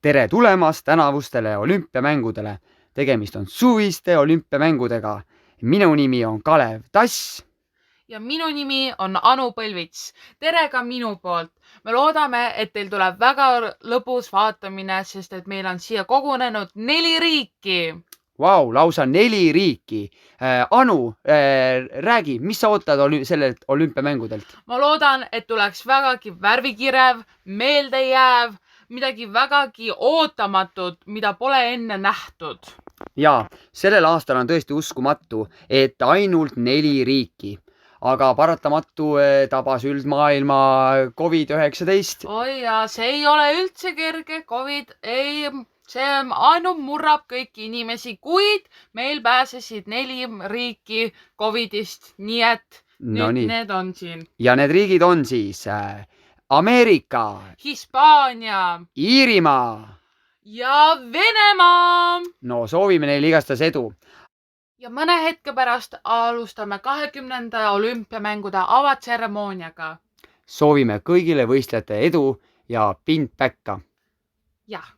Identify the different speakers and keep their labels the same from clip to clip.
Speaker 1: Tere tulemast tänavustele olümpiamängudele. Tegemist on suviste olümpiamängudega. Minu nimi on Kalev Tass.
Speaker 2: Ja minu nimi on Anu Põlvits. Tere ka minu poolt. Me loodame, et teil tuleb väga lõbus vaatamine, sest et meil on siia kogunenud 4 riiki.
Speaker 1: Vau, lausa 4 riiki. Anu, räägi, mis sa ootad sellelt olümpiamängudelt?
Speaker 2: Ma loodan, et tuleks vägagi värvikirev, meeldejääv, midagi vägagi ootamatut, mida pole enne nähtud.
Speaker 1: Ja, sellel aastal on tõesti uskumatu, et ainult 4 riiki. Aga paratamatu tabas üldmaailma COVID-19.
Speaker 2: Oi ja see ei ole üldse kerge. COVID see ainult murrab kõiki inimesi, kuid meil pääsesid 4 riiki COVIDist, nii et nüüd need on siin.
Speaker 1: Ja need riigid on siis Ameerika,
Speaker 2: Hispaania,
Speaker 1: Iirimaa
Speaker 2: ja Venemaa.
Speaker 1: No soovime neile igastahes edu.
Speaker 2: Ja mõne hetke pärast alustame 20. olümpiamängude avatseremooniaga.
Speaker 1: Soovime kõigile võistlejate edu ja pind päkka.
Speaker 2: Jah.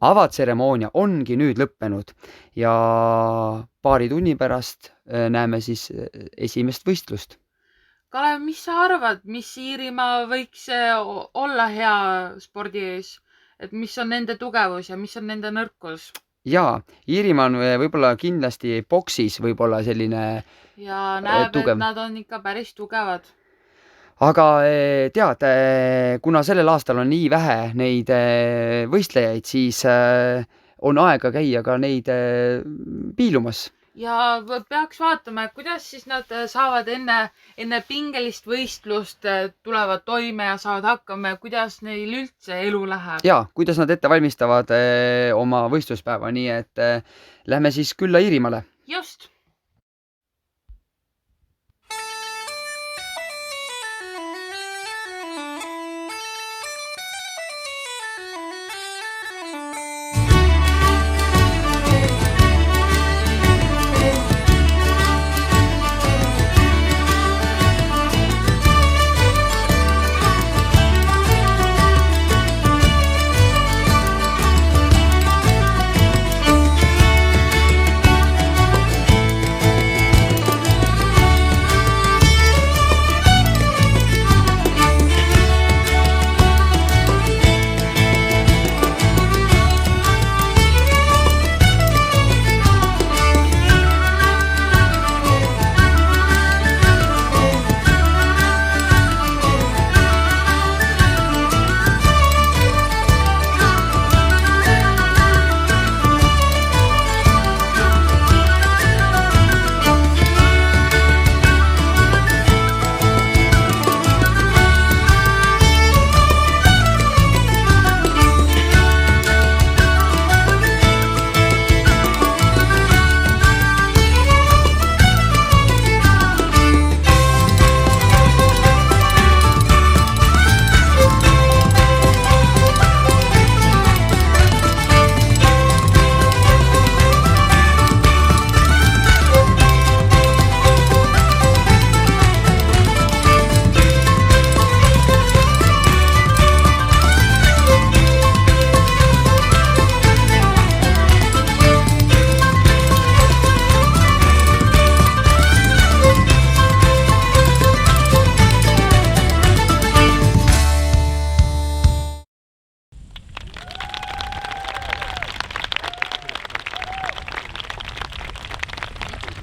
Speaker 1: Avatseremoonia ongi nüüd lõppenud ja paari tunni pärast näeme siis esimest võistlust.
Speaker 2: Kalev, mis sa arvad, mis Iirimaa võiks olla hea spordi ees? Et mis on nende tugevus ja mis on nende nõrkus?
Speaker 1: Jaa, Iirimaa on võib-olla kindlasti boksis võib-olla selline
Speaker 2: ja näeb,
Speaker 1: tugev.
Speaker 2: Et nad on ikka päris tugevad.
Speaker 1: Aga tead, kuna sellel aastal on nii vähe neid võistlejaid, siis on aega käia ka neid piilumas.
Speaker 2: Ja peaks vaatama, kuidas siis nad saavad enne pingelist võistlust tulevad toime ja saavad hakkama ja kuidas neil üldse elu läheb.
Speaker 1: Ja, kuidas nad ette valmistavad oma võistluspäeva, nii et lähme siis külla Iirimaale.
Speaker 2: Just.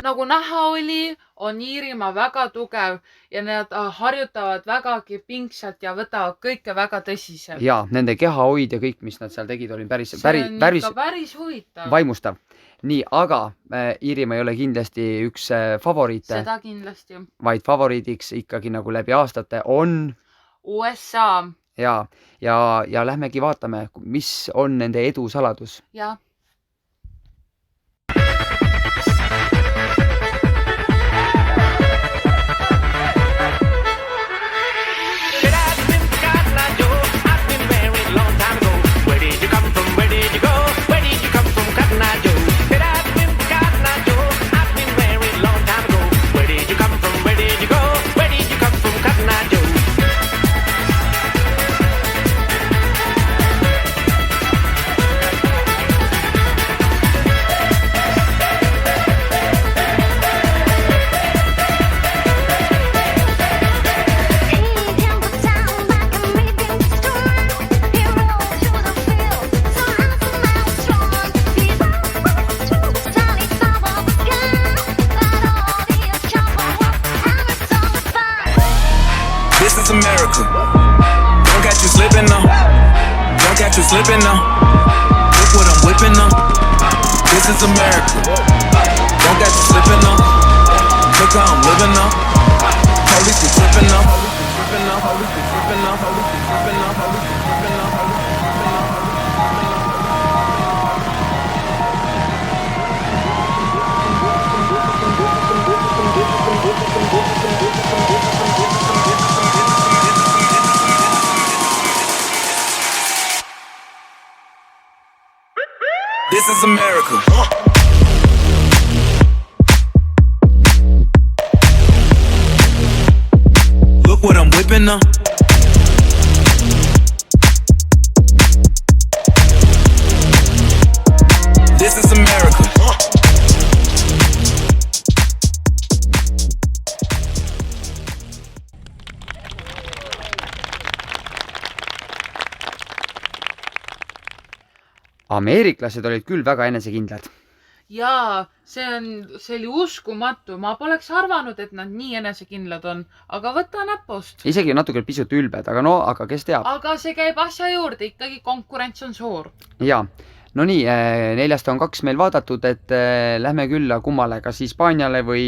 Speaker 2: nagu näha oli, on Iirimaa väga tugev ja nad harjutavad vägagi pingsalt ja võtavad kõike väga tõsiselt.
Speaker 1: Ja nende kehahoid ja kõik, mis nad seal tegid, oli päris
Speaker 2: päris huvitav.
Speaker 1: Vaimustav. Nii, aga Iirimaa ei ole kindlasti üks favoriite.
Speaker 2: Seda kindlasti.
Speaker 1: Vaid favoriidiks ikkagi nagu läbi aastate on
Speaker 2: USA.
Speaker 1: Ja lähmegi vaatame, mis on nende edu saladus.
Speaker 2: Ja.
Speaker 3: This is America. Don't catch you slipping now. Don't catch you slipping now. Look what I'm whipping now. This is America. Don't catch you slipping now. Look how I'm living now. Police be tripping now. Tripping now. Police be tripping now. Police be tripping now. Police be tripping now. Police be tripping now. This is America. Look what I'm whipping now. This is America.
Speaker 1: Ameeriklased olid küll väga enesekindlad.
Speaker 2: Jaa, see oli uskumatu. Ma poleks arvanud, et nad nii enesekindlad on. Aga võta näpust.
Speaker 1: Isegi natuke pisut ülbed, aga kes teab.
Speaker 2: Aga see käib asja juurde. Ikkagi konkurents on suur.
Speaker 1: Jaa. No nii, 4 on 2 meil vaadatud, et lähme külla kummale, kas Hispaaniale või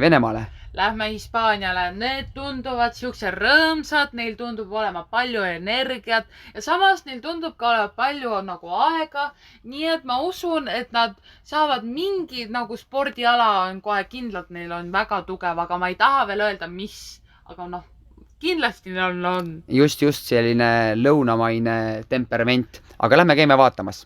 Speaker 1: Venemaale.
Speaker 2: Lähme Hispaaniale. Need tunduvad siukse rõõmsad, neil tundub olema palju energiat ja samas neil tundub ka olema palju nagu aega. Nii et ma usun, et nad saavad mingi nagu spordiala on kohe kindlalt, neil on väga tugev, aga ma ei taha veel öelda, mis. Aga kindlasti neil on.
Speaker 1: Just selline lõunamaine temperament. Aga lähme käime vaatamas.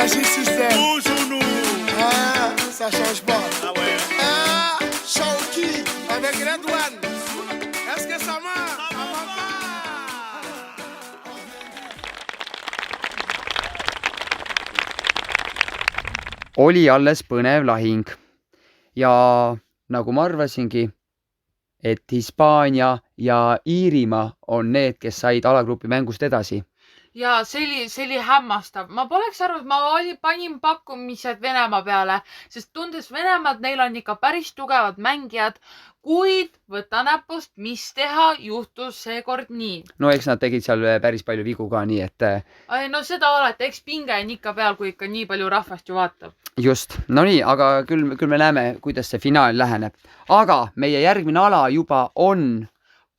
Speaker 4: Magic System. Toujours nous. Ah, ça change pas. Ah ouais. Ah, Shawky avec Red One. Est-ce que ça marche?
Speaker 1: Oli alles põnev lahing ja nagu ma arvasingi, et Hispaania ja Iirimaa on need, kes said alagrupi mängust edasi.
Speaker 2: ja see oli hämmastav. Ma poleks arvanud, panin pakkumised Venemaa peale, sest tundes Venemaad, neil on ikka päris tugevad mängijad, kuid võta näpust, mis teha, juhtus seekord nii.
Speaker 1: No eks nad tegid seal päris palju vigu ka, nii et
Speaker 2: No seda alati, eks pinge on ikka peal, kui ikka nii palju rahvast ju vaatab.
Speaker 1: just, no nii, aga küll me näeme, kuidas see finaal läheneb. Aga meie järgmine ala juba on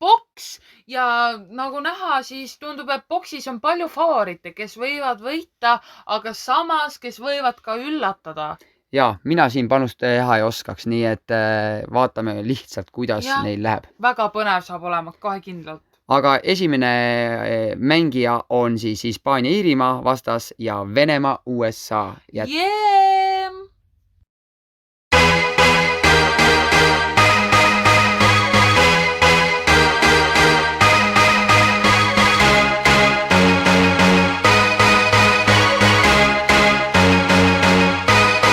Speaker 2: Boks ja nagu näha, siis tundub, et boksis on palju favoriite, kes võivad võita, aga samas, kes võivad ka üllatada.
Speaker 1: ja mina siin panust teha ei oskaks, nii et vaatame lihtsalt, kuidas
Speaker 2: Ja.
Speaker 1: neil läheb.
Speaker 2: Väga põnev saab olema, kohe kindlalt.
Speaker 1: Aga esimene mängija on siis Hispaania-Iirimaa vastas ja Venemaa-USA.
Speaker 2: Jeem!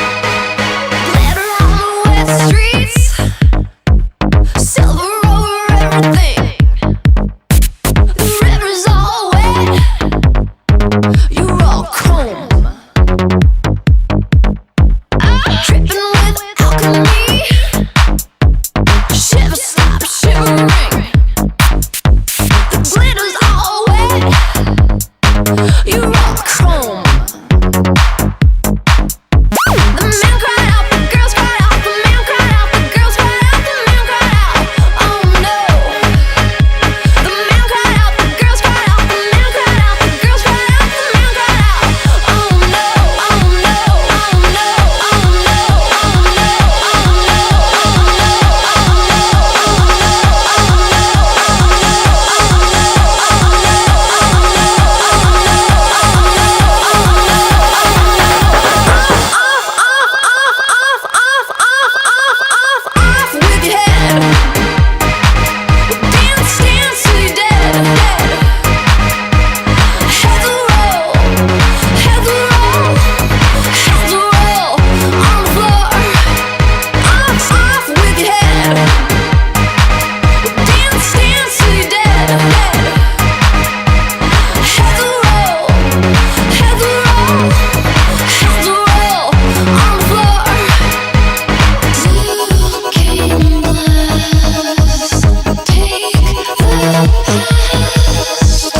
Speaker 5: Glitter on the wet streets, silver over everything. The river's all wet, you're all chrome. I'm dripping with alchemy. Shiver, stop shivering. The glitter's all wet, you're all chrome. The man cried out, the girls cried out, the man cried out, the girls cried out, the man cried out. Oh no. The man cried out, the girls cried out, the man cried out, the girls cried out, the man cried out. Oh no, oh no, oh no, oh no, oh no, off with your head. Dance, dance till you're dead. Heads will roll, heads will roll, heads will roll on the floor. Off with your head. Dance, dance till you're dead. Heads will roll, heads will roll, heads will roll on the floor. Looking glass, take the past.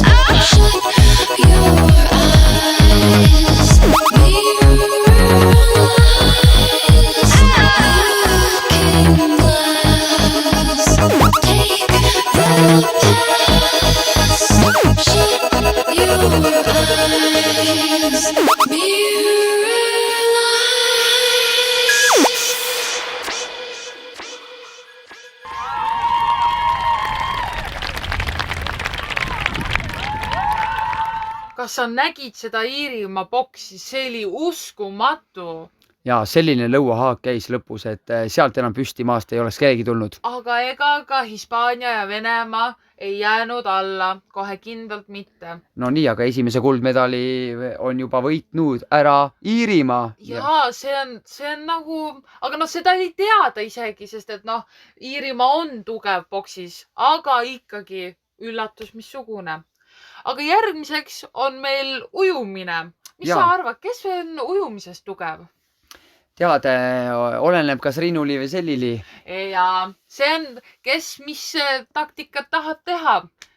Speaker 5: Shut your eyes, mirrorless. Looking glass, take the past. Shut your eyes, mirrorless.
Speaker 2: Kas sa nägid seda Iirimaa boksi? See oli uskumatu.
Speaker 1: ja selline lõuahaak käis lõpus, et sealt enam püsti maast ei oleks keegi tulnud.
Speaker 2: Aga ega ka Hispaania ja Venemaa ei jäänud alla, kohe kindlalt mitte.
Speaker 1: No nii, aga esimese kuldmedali on juba võitnud ära Iirimaa.
Speaker 2: Jaa, see on nagu, aga noh, seda ei teada isegi, sest et noh, Iirimaa on tugev boksis, aga ikkagi üllatus missugune. Aga järgmiseks on meil ujumine. Mis
Speaker 1: Jaa.
Speaker 2: sa arvad, kes on ujumisest tugev?
Speaker 1: Tead, oleneb kas rinnuli või sellili.
Speaker 2: Ja see on, kes mis taktikat tahab teha.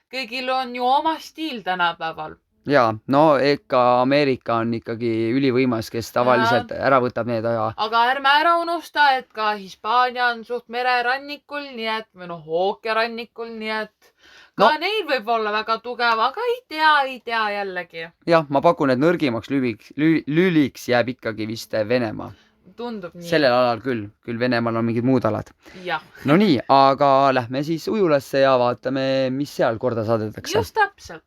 Speaker 2: Kõigil on ju oma stiil tänapäeval.
Speaker 1: Ja, no eka Ameerika on ikkagi ülivõimas, kes tavaliselt ära võtab need aja.
Speaker 2: Aga ärme ära unusta, et ka Hispaania on suht mererannikul, nii et, või noh, ookerannikul, nii et ka neil võib olla väga tugev, aga ei tea jällegi.
Speaker 1: Jah, ma pakun, et nõrgimaks lüliks jääb ikkagi vist Venemaa.
Speaker 2: Tundub nii.
Speaker 1: Sellel alal küll Venemaal on mingid muud alad.
Speaker 2: Jah.
Speaker 1: No nii, aga lähme siis ujulasse ja vaatame, mis seal korda saadetakse.
Speaker 2: Just täpselt.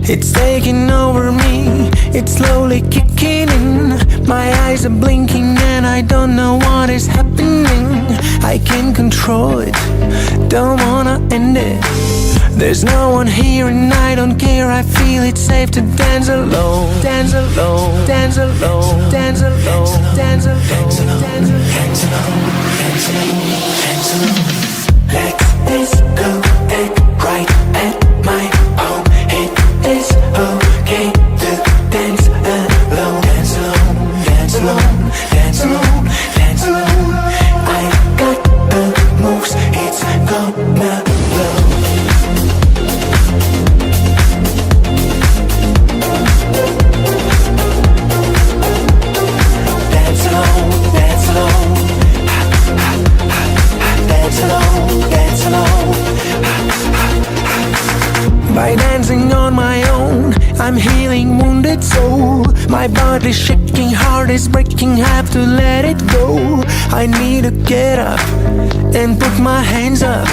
Speaker 6: It's taking over me, it's slowly kicking in. My eyes are blinking and I don't know what is happening. I can't control it, don't wanna end it. There's no one here and I don't care. I feel it's safe to dance alone. Dance alone, dance alone, dance alone, dance alone, dance alone, dance alone, dance alone, dance alone. Let this go and right at my home. It is okay to dance alone. Dance alone, dance alone, dance alone, dance alone. I got the moves, it's gonna blow. Dance alone, dance alone. Dance alone, dance alone. By dancing on my own, I'm healing wounded soul. My body's shaking, heart is breaking, have to let it go. I need to get up and put my hands up.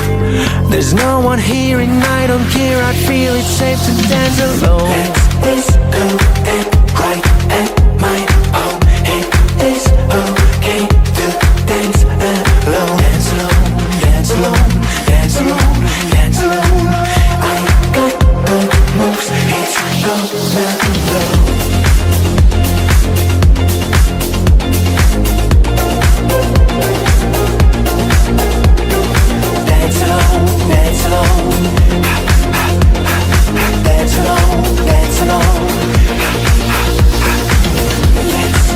Speaker 6: There's no one here and I don't care. I feel it's safe to dance alone. Let's go and right at my home. It is okay to dance alone. Dance alone, dance alone, dance alone, dance alone. I got the moves, it's gonna blow. Dance alone, dance alone. Dance alone, dance alone.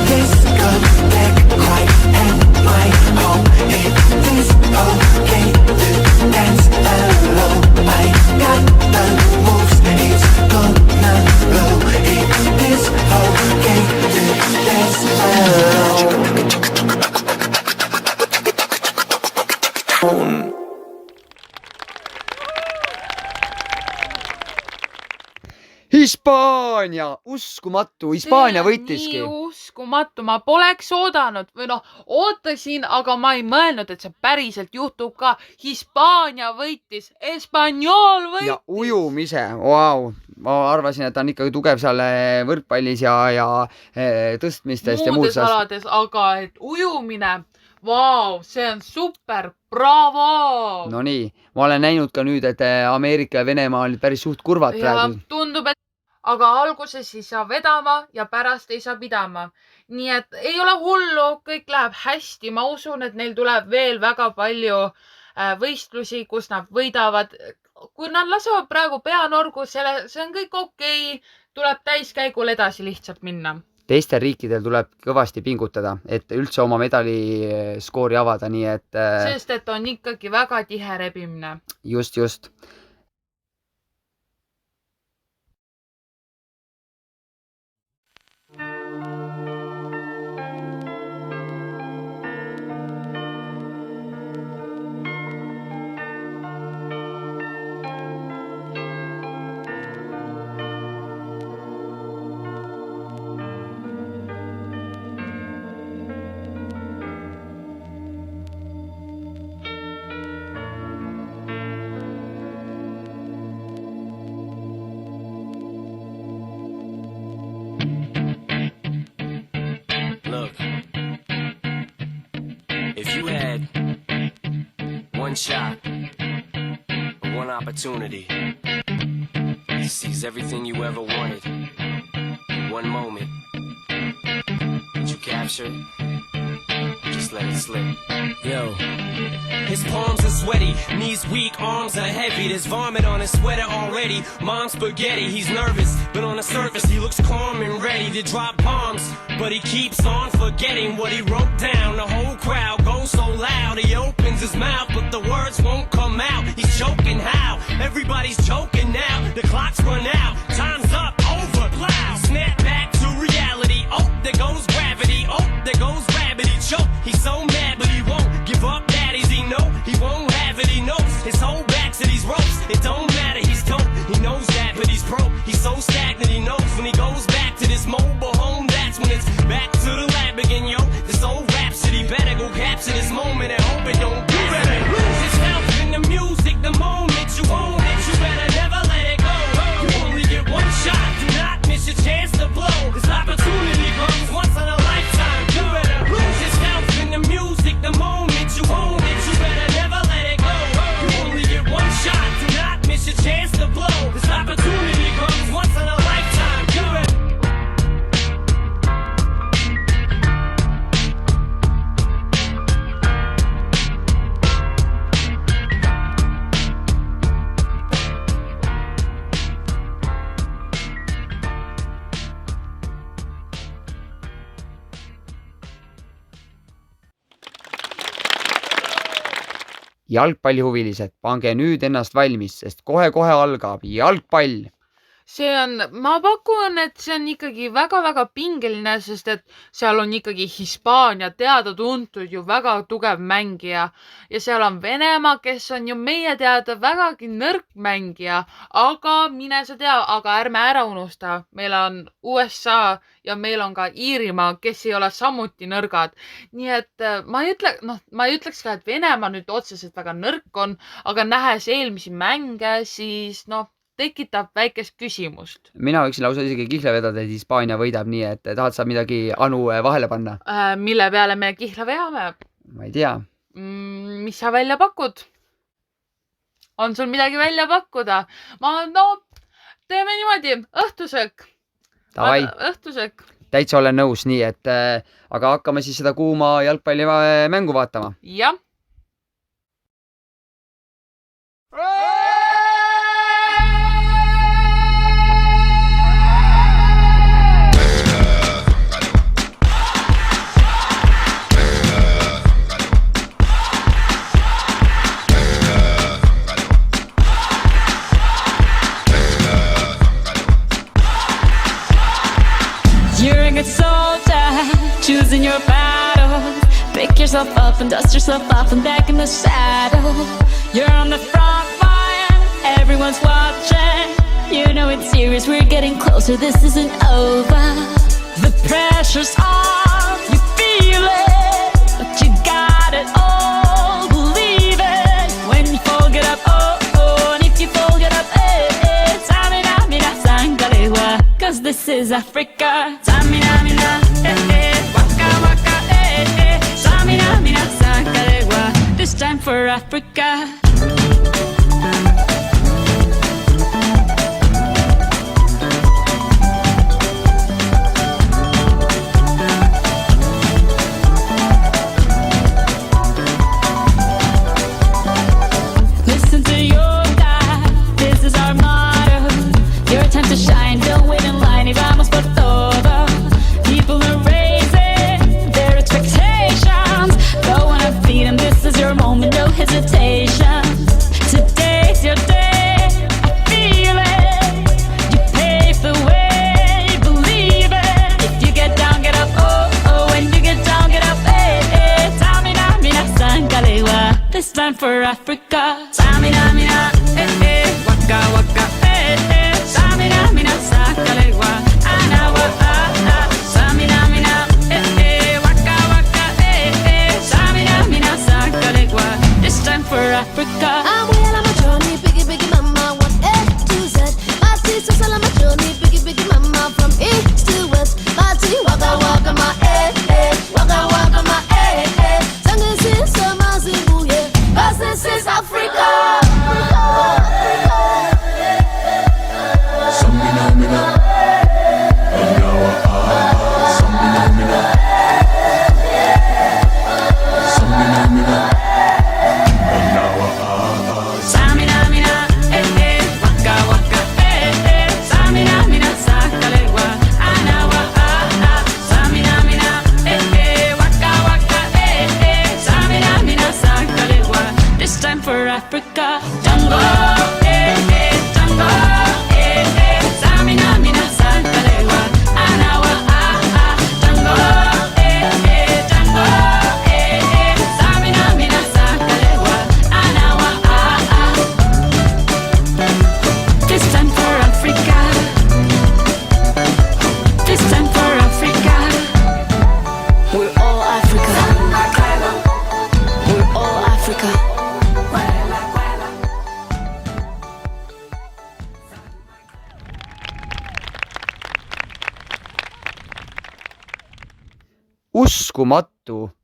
Speaker 6: Let's go back right at my home. It is okay to dance alone. I got the moves, it's gonna blow. It is okay to dance alone.
Speaker 1: Hispaania, uskumatu, Hispaania võitiski.
Speaker 2: nii uskumatu, ma poleks oodanud või noh, ootasin, aga ma ei mõelnud, et see päriselt juhtub ka. Hispaania võitis, Espanyol võitis.
Speaker 1: Ja ujumise, vau. Ma arvasin, et ta on ikkagi tugev seal võrkpallis ja tõstmistest ja muud
Speaker 2: muudes alades, aga et ujumine, vau, see on super, bravo.
Speaker 1: No nii, ma olen näinud ka nüüd, et Ameerika ja Venemaa olid päris suht kurvad
Speaker 2: Ja
Speaker 1: praegu.
Speaker 2: tundub, et aga alguses ei saa vedama ja pärast ei saa pidama. Nii et ei ole hullu, kõik läheb hästi. Ma usun, et neil tuleb veel väga palju võistlusi, kus nad võidavad. Kui nad lasevad praegu peanorgu, see on kõik okei. Tuleb täiskäigul edasi lihtsalt minna.
Speaker 1: Teistel riikidel tuleb kõvasti pingutada, et üldse oma medali skoori avada, nii et
Speaker 2: Sest, et on ikkagi väga tihe rebimine.
Speaker 1: just.
Speaker 7: Look, if you had one shot, or one opportunity to seize everything you ever wanted in one moment, would you capture it? Or just let it slip? Yo. His palms are sweaty, knees weak, arms are heavy. There's vomit on his sweater already. Mom's spaghetti, he's nervous, but on the surface he looks calm and ready to drop bombs. But he keeps on forgetting what he wrote down. The whole crowd goes so loud, he opens his mouth, but the words won't come out. He's choking how? Everybody's choking now. The clock's run out, time's up, over, plow. Snap back to reality. Oh, there goes gravity. Oh, there goes gravity. Choke, he's so mad, but he won't give up. Daddies, he know he won't have it. He knows his whole back to these ropes. It don't matter, he's dope. He knows that, but he's broke. He's so stagnant, he knows when he goes back to this mobile home. That's when it's back to the lab again, yo. This old rhapsody better go capture this moment and hope it don't you better lose yourself in the music. The moment you own it, you better never let it go. You only get one shot.
Speaker 1: Jalgpallihuvilised, pange nüüd ennast valmis, sest kohe-kohe algab jalgpall.
Speaker 2: ma pakun, et see on ikkagi väga-väga pingeline, sest et seal on ikkagi Hispaania teada-tuntud ju väga tugev mängija ja seal on Venemaa, kes on ju meie teada vägagi nõrk mängija, aga mine sa tea, aga ärme ära unusta, meil on USA ja meil on ka Iirimaa, kes ei ole samuti nõrgad. Nii et ma ei ütleks ka, et Venemaa nüüd otseselt väga nõrk on, aga nähes eelmisi mänge, siis tekitab väikest küsimust.
Speaker 1: Mina võiksin lausa isegi kihla vedada, et Hispaania võidab, nii et tahad sa midagi Anu vahele panna?
Speaker 2: Mille peale me kihla veame?
Speaker 1: Ma ei tea.
Speaker 2: Mis sa välja pakud? On sul midagi välja pakkuda? Teeme niimoodi, õhtusöök.
Speaker 1: Davai,
Speaker 2: Õhtusöök.
Speaker 1: täitsa olen nõus, nii et aga hakkame siis seda kuuma jalgpallimängu vaatama.
Speaker 2: Jah.
Speaker 8: You're a good soldier, choosing your battle. Pick yourself up and dust yourself off and back in the saddle. You're on the front line, everyone's watching. You know it's serious, we're getting closer, this isn't over. The pressure's on, you feel it, but you got it all, believe it. When you fall, get up, oh, and if you fall, get up, Samina, mina, sangalewa, cause this is Africa. Samina, mina, waka, waka, Samina, mina, sangalewa, this time for Africa. Listen to your God, this is our motto. Your time to shine, don't wait in line, y vamos por todo. People are raising their expectations. Go on and feed them, this is your moment, no hesitation. Today's your day, I feel it. You pave the way, believe it. If you get down, get up, oh, when you get down, get up, Samina, mina, sangalewa, this time for Africa. Samina, mina, waka, waka, Samina, mina, sangalewa, anawa, Samina, mina, waka, waka, Samina, mina, sangalewa, this time for Africa.
Speaker 5: I'm well on my journey, biggie, biggie mama, 1 A to Z. My sister's all on my journey, biggie, biggie mama, from east to west. My tea, waka, waka, my waka, waka, my Sangin' since summer's in Booye, 'cause this is Africa.
Speaker 8: Samina, mina, waka, waka, Samina, mina, sangalewa, anawa, Samina, mina, waka, waka, Samina, mina, sangalewa, this time for Africa. Jungle, jungle, Samina, mina, sangalewa, anawa, jungle, jungle, Samina, mina, sangalewa, anawa, this time for Africa. This time for Africa.
Speaker 5: We're all Africa. We're all Africa.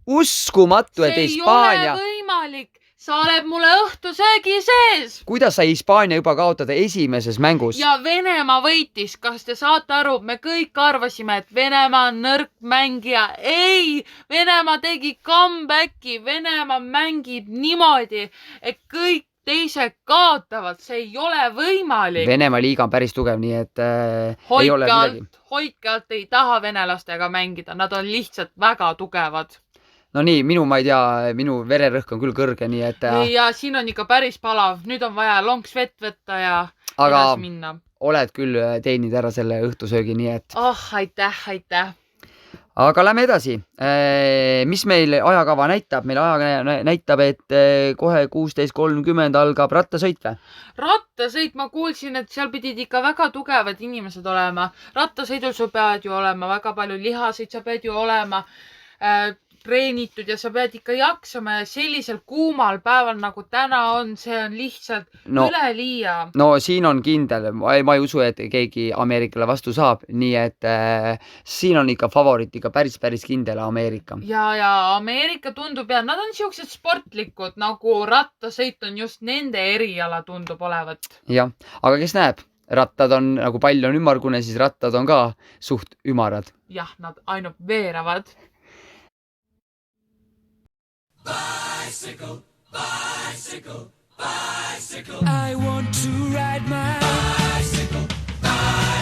Speaker 1: Uskumatu, et
Speaker 2: see
Speaker 1: Hispaania...
Speaker 2: ei ole võimalik. Sa oled mulle õhtusöögi sees.
Speaker 1: Kuidas sai Hispaania juba kaotada esimeses mängus?
Speaker 2: Ja Venemaa võitis. Kas te saate aru? Me kõik arvasime, et Venemaa on nõrk mängija. Ei! Venemaa tegi comebacki. Venemaa mängib niimoodi, et kõik teised kaotavad. See ei ole võimalik.
Speaker 1: Venemaa liiga on päris tugev, nii et ei ole midagi.
Speaker 2: Hoidke alt ei taha venelastega mängida. Nad on lihtsalt väga tugevad.
Speaker 1: No nii, ma ei tea, minu vererõhk on küll kõrge, nii et
Speaker 2: ja siin on ikka päris palav. Nüüd on vaja lonks vett võtta ja
Speaker 1: aga
Speaker 2: edasi minna.
Speaker 1: oled küll teeninud ära selle õhtusöögi, nii et
Speaker 2: Aitäh.
Speaker 1: aga lähme edasi. Mis meil ajakava näitab? Meil ajakava näitab, et kohe 16.30 algab rattasõit või?
Speaker 2: Rattasõit, ma kuulsin, et seal pidid ikka väga tugevad inimesed olema. Rattasõidul sa pead ju olema väga palju lihaseid, sa pead ju olema treenitud ja sa pead ikka jaksama ja sellisel kuumal päeval nagu täna on, see on lihtsalt üleliia.
Speaker 1: No siin on kindel, ma ei usu, et keegi Ameerikale vastu saab, nii et siin on ikka favoriit ikka päris kindel Ameerika.
Speaker 2: Ja Ameerika tundub ja nad on siuksed sportlikud, nagu rattasõit on just nende eriala tundub olevat.
Speaker 1: Jah, aga kes näeb? Rattad on, nagu pall on ümmargune, siis rattad on ka suht ümarad.
Speaker 2: Jah, nad ainult veeravad.
Speaker 6: Bicycle. I want to ride my bicycle. I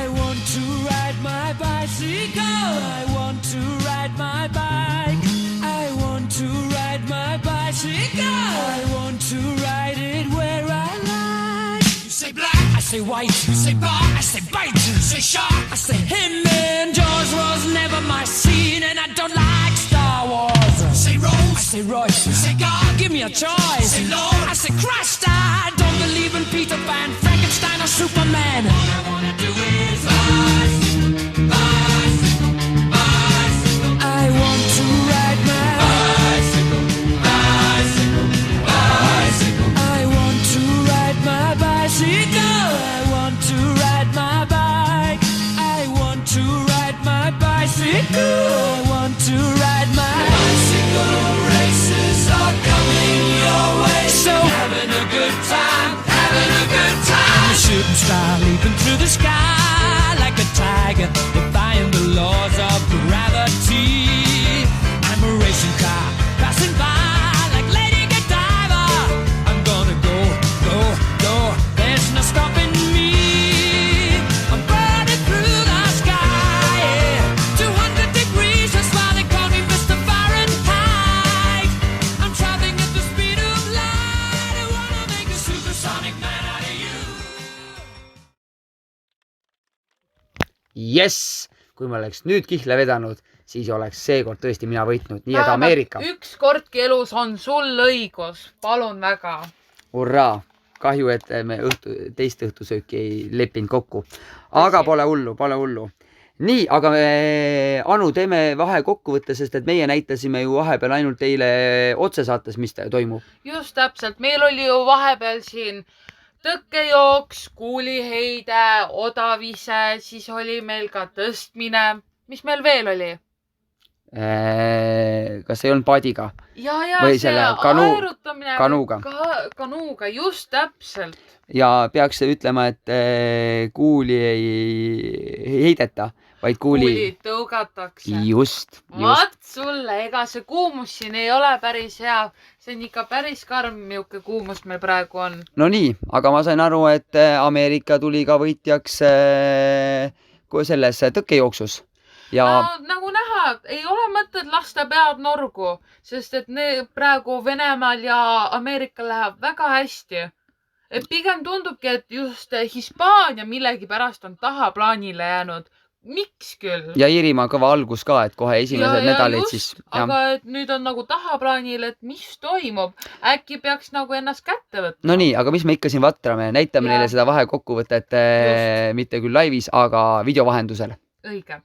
Speaker 6: want to ride my bicycle. I want to ride my bike. I want to ride my bicycle. I want to ride it where I like. You say black, I say white. You say bar, I say bite. You say shark, I say him. And George was never my scene, and I don't like Star Wars. Say Rose, I say Royce, say God, give me a choice. Say Lord, I say Christ, I don't believe in Peter Pan, Frankenstein or Superman. All I wanna do is bicycle. I want to ride my bicycle. I want to ride my bicycle. I want to ride my bike. I want to ride my bicycle. I want to ride my bicycle. Races are coming your way. So having a good time. Shooting star leaping through the sky like a tiger, defying the laws of gravity. I'm a racing car passing by like Lady Godiva. I'm gonna go. There's no stopping me. I'm burning through the sky, yeah. 200 degrees, that's why they call me Mr. Fahrenheit. I'm traveling at the speed of light. I wanna make a supersonic man out of you.
Speaker 1: Yes! Kui ma oleks nüüd kihla vedanud, siis oleks seekord tõesti mina võitnud. Nii et Ameerika.
Speaker 2: Üks kordki elus on sul õigus. Palun väga.
Speaker 1: Urraa! Kahju, et me teist õhtusööki ei leppinud kokku. Aga pole hullu. Nii, aga Anu, teeme vahe kokkuvõtte, sest et meie näitasime ju vahepeal ainult teile otsesaates, mis toimub.
Speaker 2: Just täpselt. Meil oli ju vahepeal siin tõkkejooks, kuuliheide, odavise, siis oli meil ka tõstmine. Mis meil veel oli?
Speaker 1: Kas ei olnud paadiga?
Speaker 2: Ja
Speaker 1: Või
Speaker 2: see
Speaker 1: selle kanuuga.
Speaker 2: Kanuuga, just täpselt.
Speaker 1: Ja peaks ütlema, et kuuli ei heideta, vaid kuuli
Speaker 2: tõugatakse.
Speaker 1: Just.
Speaker 2: Vaat sulle, ega see kuumus siin ei ole päris hea. See on ikka päris karm, milline kuumus meil praegu on.
Speaker 1: No nii, aga ma sain aru, et Ameerika tuli ka võitjaks selles tõkkejooksus. Ja
Speaker 2: nagu näha, ei ole mõtted lasta pead norgu, sest et praegu Venemaal ja Ameerikal läheb väga hästi. Et pigem tundubki, et just Hispaania millegi pärast on tahaplaanile jäänud. Miks küll?
Speaker 1: Ja Iirimaa kõva algus ka, et kohe esimesed medalid
Speaker 2: just,
Speaker 1: siis.
Speaker 2: Aga et nüüd on nagu tahaplaanil, et mis toimub. Äkki peaks nagu ennast kätte võtma.
Speaker 1: No nii, aga mis me ikka siin vatrame? Näitame neile seda vahekokkuvõtet mitte küll laivis, aga videovahendusel.
Speaker 2: Õige.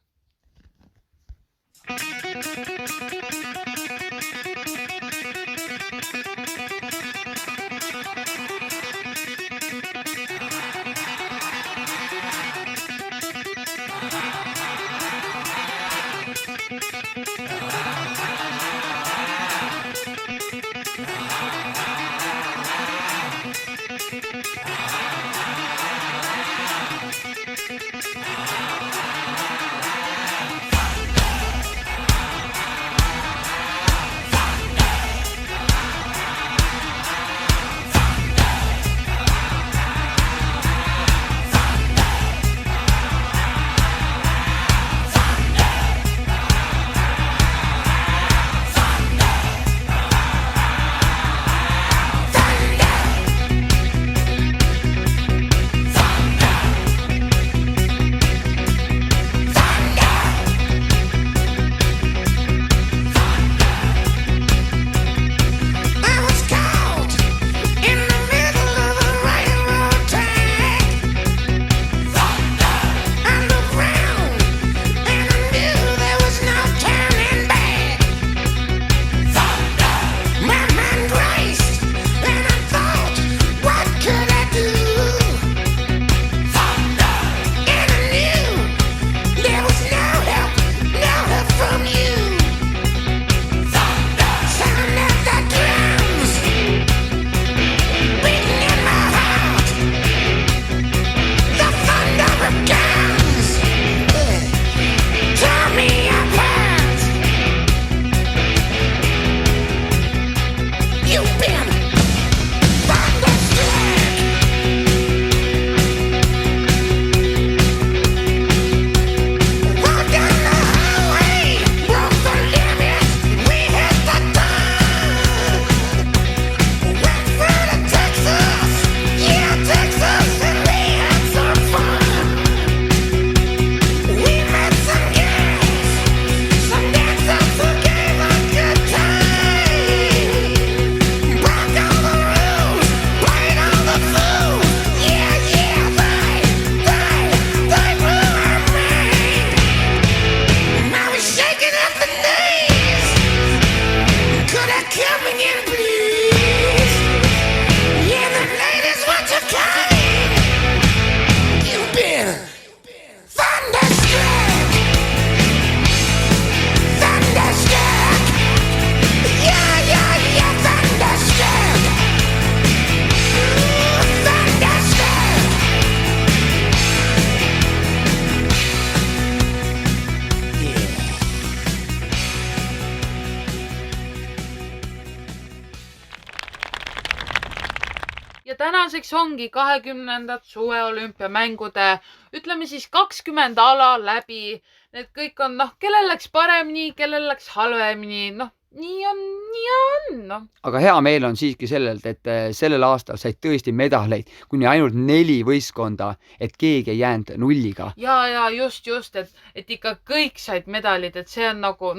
Speaker 2: tänaseks ongi 20. suveolümpiamängude, ütleme siis 20 ala läbi. Need kõik on, kellel läks paremini, kellel läks halvemini, nii on.
Speaker 1: Aga hea meel on siiski sellelt, et sellel aastal said tõesti medaleid kuni ainult 4 võistkonda, et keegi ei jäänud nulliga.
Speaker 2: Ja just, et ikka kõik said medalid, et see on nagu,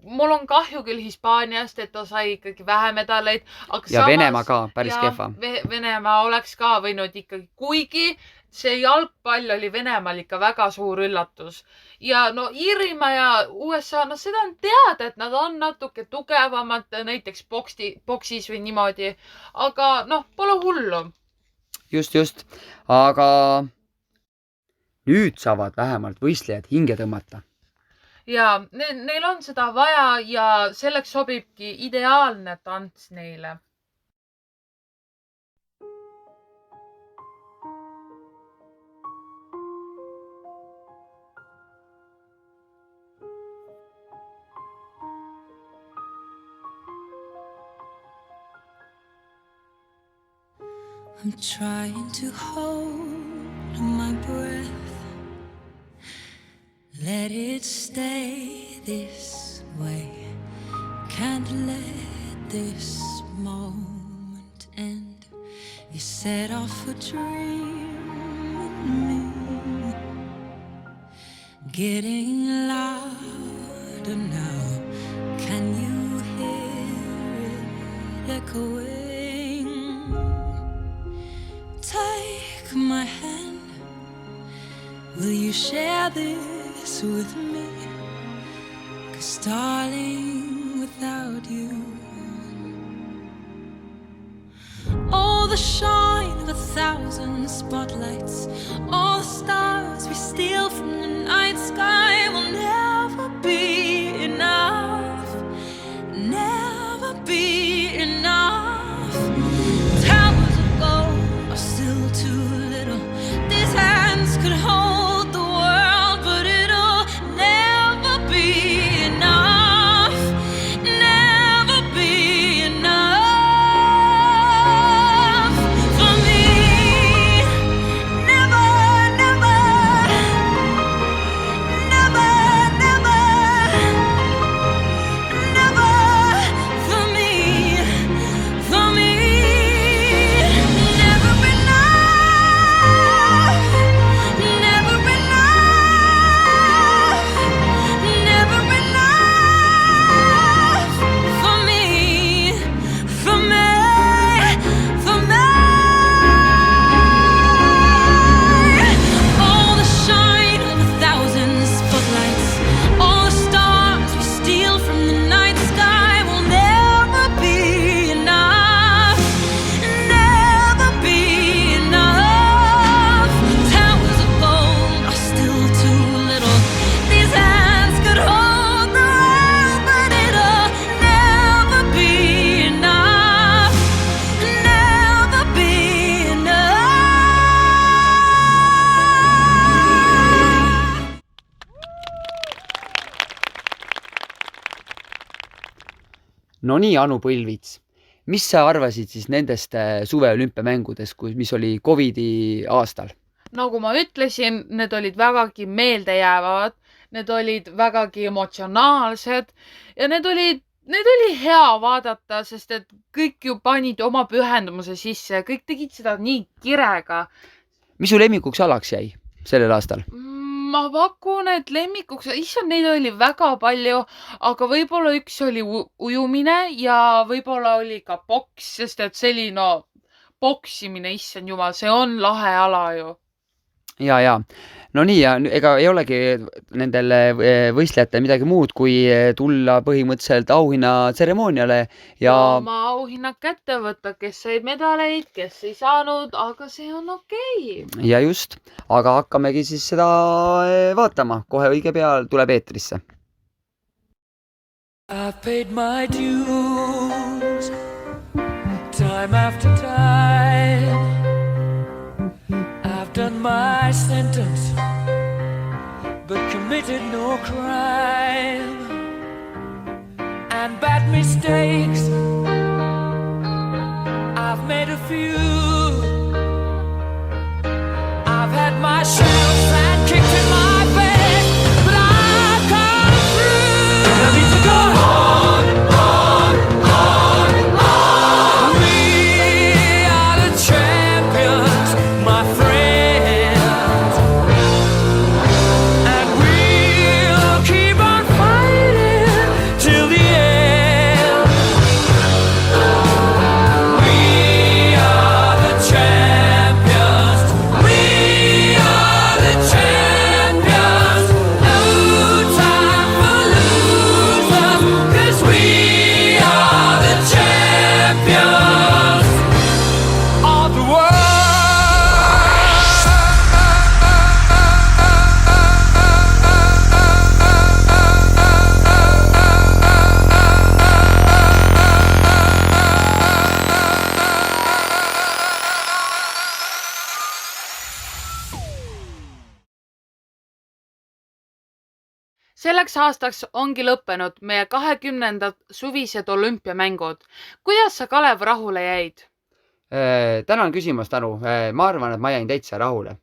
Speaker 2: mul on kahju küll Hispaaniast, et ta sai ikkagi vähe medaleid. Aga
Speaker 1: ja Venemaa ka, päris kehva.
Speaker 2: Venemaa oleks ka võinud ikkagi, kuigi see jalgpall oli Venemaal ikka väga suur üllatus. Ja Iirimaa ja USA, seda on teada, et nad on natuke tugevamad näiteks boksis või niimoodi. Aga pole hullu.
Speaker 1: Just. Aga nüüd saavad vähemalt võistlejad hinge tõmmata.
Speaker 2: Ja neil on seda vaja ja selleks sobibki ideaalne tants neile.
Speaker 9: I'm trying to hold my breath. Let it stay this way. Can't let this moment end. You set off a dream in me, getting louder now. Can you hear it echoing? Take my hand. Will you share this with me? 'Cause darling, without you, all the shine of 1,000 spotlights, all the stars we steal from the night sky will never be enough. Never be enough. Towers of gold are still too little. These hands could hold the world, but it'll never be enough. Never be enough for me. Never, never, never, never, never for me, for me. Never enough, never enough, never enough for me, for me, for me. All the shine of 1,000 spotlights, all the stars we steal from the night sky will never be enough. Never be enough. Towers of gold are still too little. These hands could hold the world, but it'll never be enough. Never be enough.
Speaker 1: No nii, Anu Põlvits, mis sa arvasid siis nendest suveolümpiamängudest, mis oli Covidi aastal?
Speaker 2: Nagu ma ütlesin, need olid vägagi meeldejäävad, need olid vägagi emotsionaalsed ja need oli hea vaadata, sest et kõik ju panid oma pühendumuse sisse, kõik tegid seda nii kirega.
Speaker 1: Mis su lemmikuks alaks jäi sellel aastal?
Speaker 2: Ma pakun, et lemmikuks, issand, neid oli väga palju, aga võib-olla üks oli ujumine ja võib-olla oli ka boks, sest et selline boksimine, issand jumal, see on lahe ala ju.
Speaker 1: Ja. No nii, ja ega ei olegi nendel võistlejatel midagi muud, kui tulla põhimõtteliselt auhinnatseremooniale ja
Speaker 2: oma auhinnad kätte võtta, kes said medaleid, kes ei saanud, aga see on okei.
Speaker 1: Ja just, aga hakkamegi siis seda vaatama. Kohe õige pea tuleb eetrisse.
Speaker 10: I've paid my dues time after time. I've done my sentence but committed no crime. And bad mistakes I've made a few,
Speaker 2: Selleks aastaks ongi lõppenud meie 20. suvised olümpiamängud. Kuidas sa, Kalev, rahule jäid?
Speaker 1: Tänan küsimast, Anu. Ma arvan, et ma jäin täitsa rahule.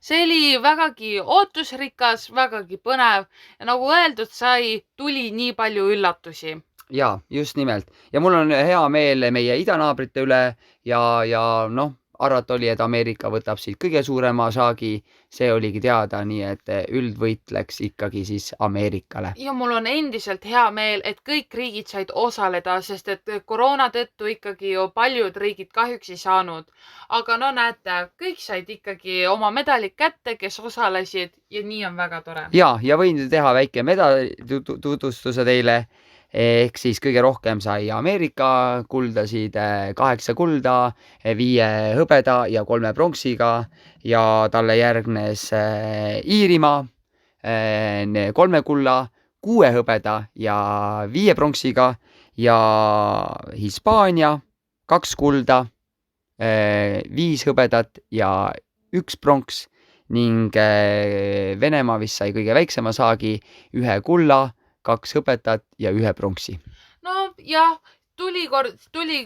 Speaker 2: See oli vägagi ootusrikas, vägagi põnev ja nagu öeldud sai, tuli nii palju üllatusi.
Speaker 1: Jaa, just nimelt. Ja mul on hea meel meie idanaabrite üle ja noh, arvata oli, et Ameerika võtab siit kõige suurema saagi. See oligi teada, nii et üldvõit läks ikkagi siis Ameerikale.
Speaker 2: Ja mul on endiselt hea meel, et kõik riigid said osaleda, sest et koroona tõttu ikkagi ju paljud riigid kahjuks ei saanud. Aga no näete, kõik said ikkagi oma medalid kätte, kes osalesid ja nii on väga tore.
Speaker 1: Ja võin teha väike medali tutvustuse teile. Ehk siis kõige rohkem sai Ameerika kuldasid 8 kulda, 5 hõbeda ja 3 pronksiga ja talle järgnes Iirimaa 3 kulla, 6 hõbeda ja 5 pronksiga ja Hispaania 2 kulda, 5 hõbedat ja 1 pronks ning Venemaa vist sai kõige väiksema saagi 1 kulla, 2 hõbedat ja 1 pronksi.
Speaker 2: No jah, tuli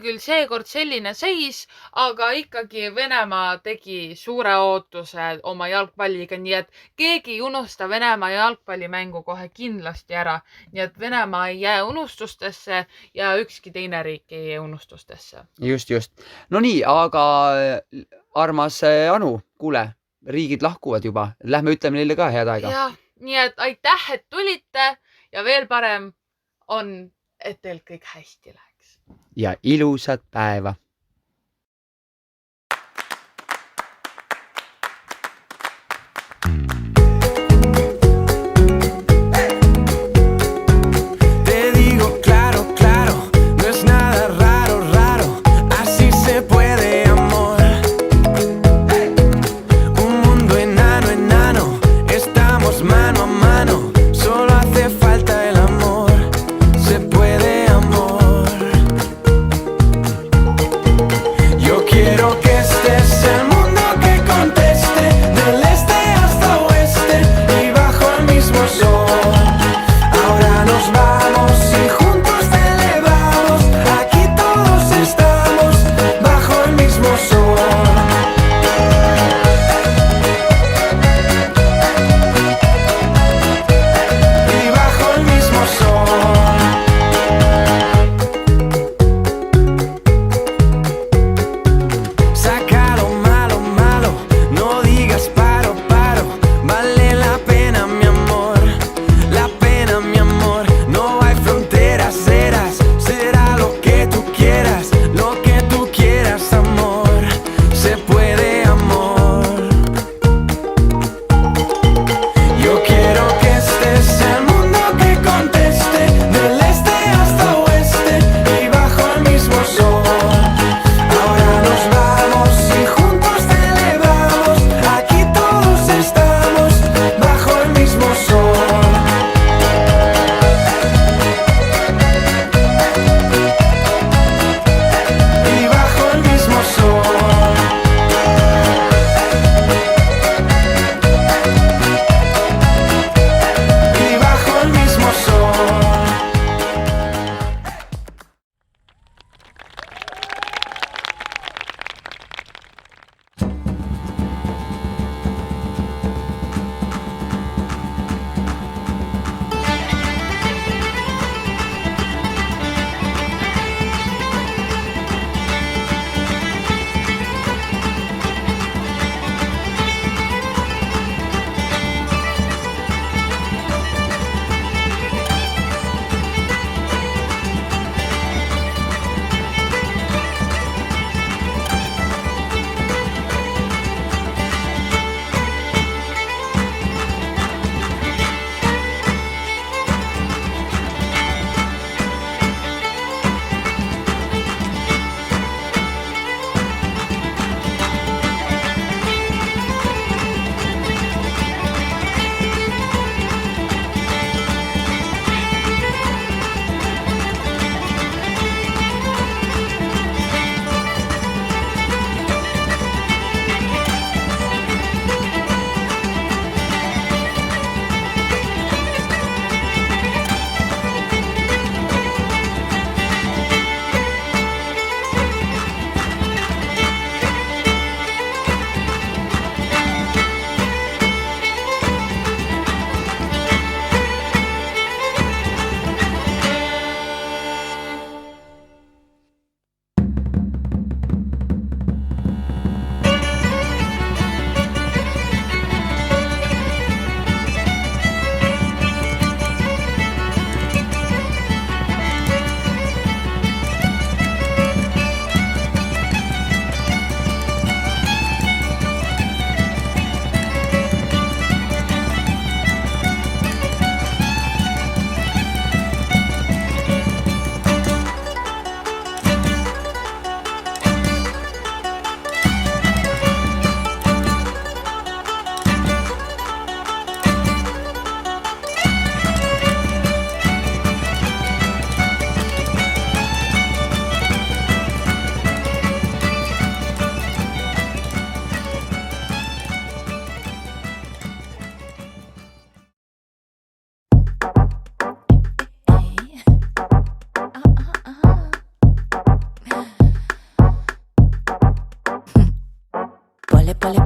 Speaker 2: küll seekord selline seis, aga ikkagi Venemaa tegi suure ootuse oma jalgpalliga, nii et keegi ei unusta Venemaa jalgpallimängu kohe kindlasti ära. Nii et Venemaa ei jää unustustesse ja ükski teine riik ei jää unustustesse.
Speaker 1: Just. No nii, aga armas Anu, kuule, riigid lahkuvad juba. Lähme ütleme neile ka head aega.
Speaker 2: Ja, nii et aitäh, et tulite. Ja veel parem on, et teil kõik hästi läheks.
Speaker 1: Ja ilusat päeva.
Speaker 6: Te digo claro, claro, no es nada raro, raro, así se puede amor. Un mundo enano, enano, estamos mano a mano. Solo hace falta el amor, se puede amor.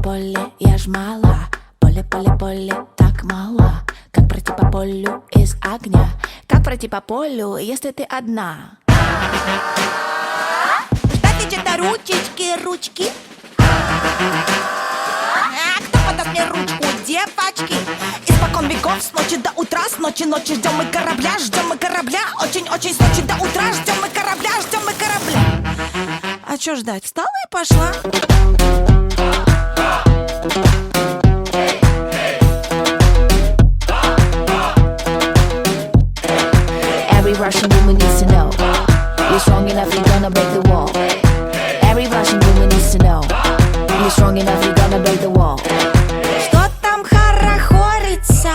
Speaker 11: поле, я ж мала. Поле, поле, поле, так мало. Как пройти по полю из огня? Как пройти по полю, если ты одна? Ждать где-то ручечки, ручки. Кто подаст мне ручку, девочки? Испокон веков, с ночи до утра, с ночи ждем мы корабля, очень-очень с ночи до утра, ждем мы корабля. А чё ждать? Встала и пошла. Every Russian woman needs to know you're strong enough, you're gonna break the wall. Every Russian woman needs to know you're strong enough, you're gonna break the wall. Что там хорохорится?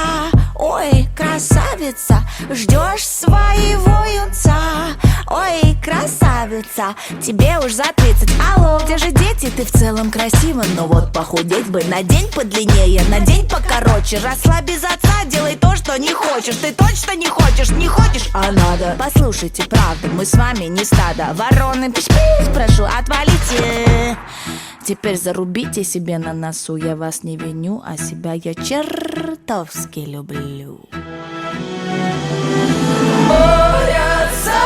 Speaker 11: Ой, красавица, ждешь своего юнца. Ой, красавица, тебе уж за 30. Алло, где же дети? Ты в целом красива, но вот похудеть бы. Надень подлиннее, надень покороче. Расслабь без отца, делай то, что не хочешь. Ты точно не хочешь, а надо. Послушайте, правда, мы с вами не стадо. Вороны, пиш-пиш, прошу, отвалите. Теперь зарубите себе на носу. Я вас не виню, а себя я чертовски люблю. Борются,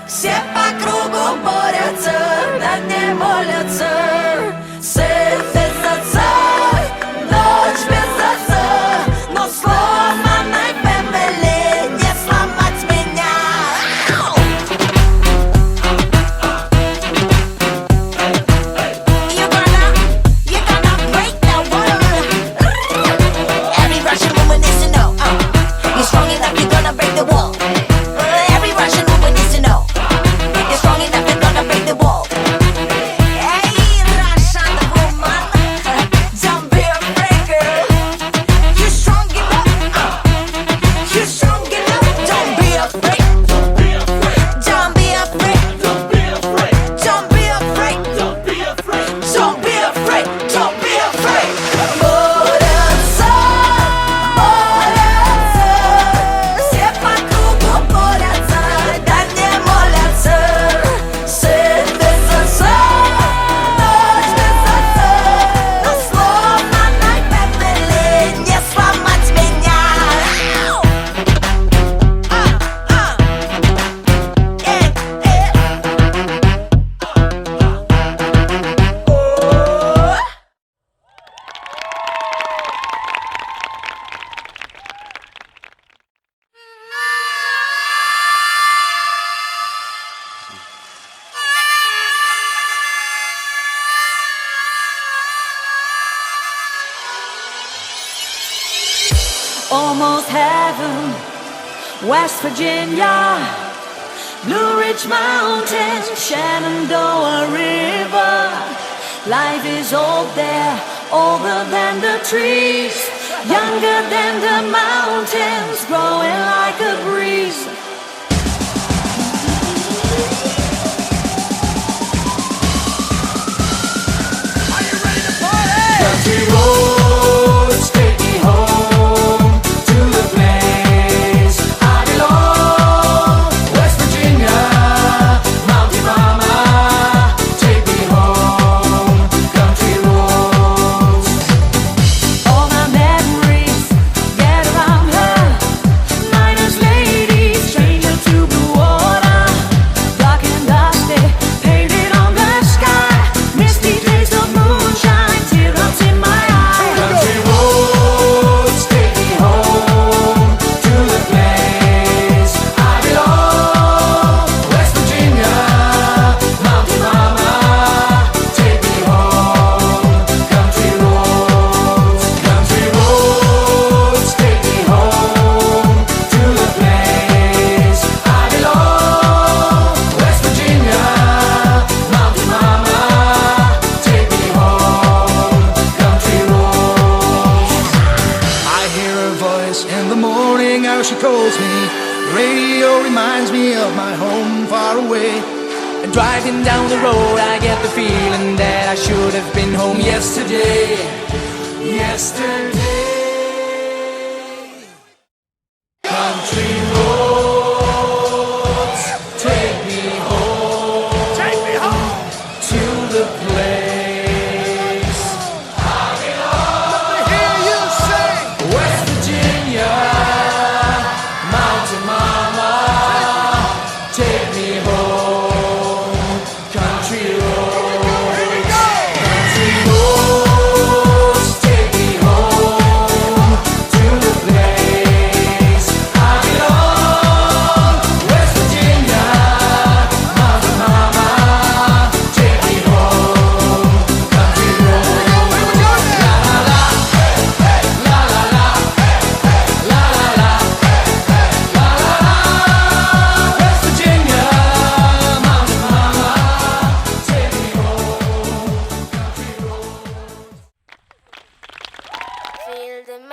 Speaker 11: все по кругу борются, на дне молятся. Свет без отца, ночь без отца, но сломанной фэмили не сломать меня. You gonna break the world. Every Russian woman needs to know you're strong enough, you're gonna break the wall. Every Russian woman needs to know you're strong enough, you're gonna break the wall. Hey, Russian woman, don't be afraid, girl. You're strong enough, you're strong enough. Don't be afraid, don't be afraid, don't be afraid, don't be afraid, don't be afraid, don't be afraid, don't be afraid, don't be afraid. Борются, борются, все по кругу борются, да не молятся. Свет без отца, ночь без отца, но сломанной фэмили не сломать меня.
Speaker 8: Almost heaven, West Virginia, Blue Ridge Mountains, Shenandoah River. Life is old there, older than the trees, younger than the mountains, growing like a breeze.
Speaker 10: Country roads take me home to the place I belong. West Virginia, Mountain Mama, take me home. Country roads.
Speaker 8: All my memories get around her. Miner's lady, stranger to blue water. Dark and dusty, painted on the sky. Misty taste of moonshine, teardrops in my eye.
Speaker 10: Country roads take me home to the place I belong. West Virginia, Mountain Mama, take me home. Country roads, country roads take me home to the place I belong. West Virginia, Mountain Mama, take me home. Country roads.
Speaker 4: I hear her voice in the morning, how she calls me. Radio reminds me of my home far away.
Speaker 10: And driving down the road, I get the feeling that I should have been home yesterday. Yesterday. Country roads, take me home.
Speaker 4: Take me home.
Speaker 10: To the place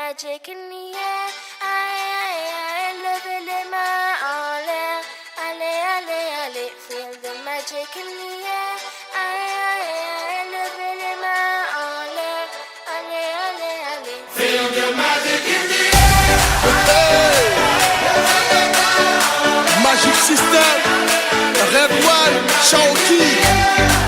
Speaker 5: magic in the air. Aïe, levez les mains en l'air. Allez, allez, allez, feel the magic in the air. Aïe, levez les mains en l'air. Allez, allez, allez, feel the magic in the
Speaker 4: Hey! Magic System, Red One, Shaoki.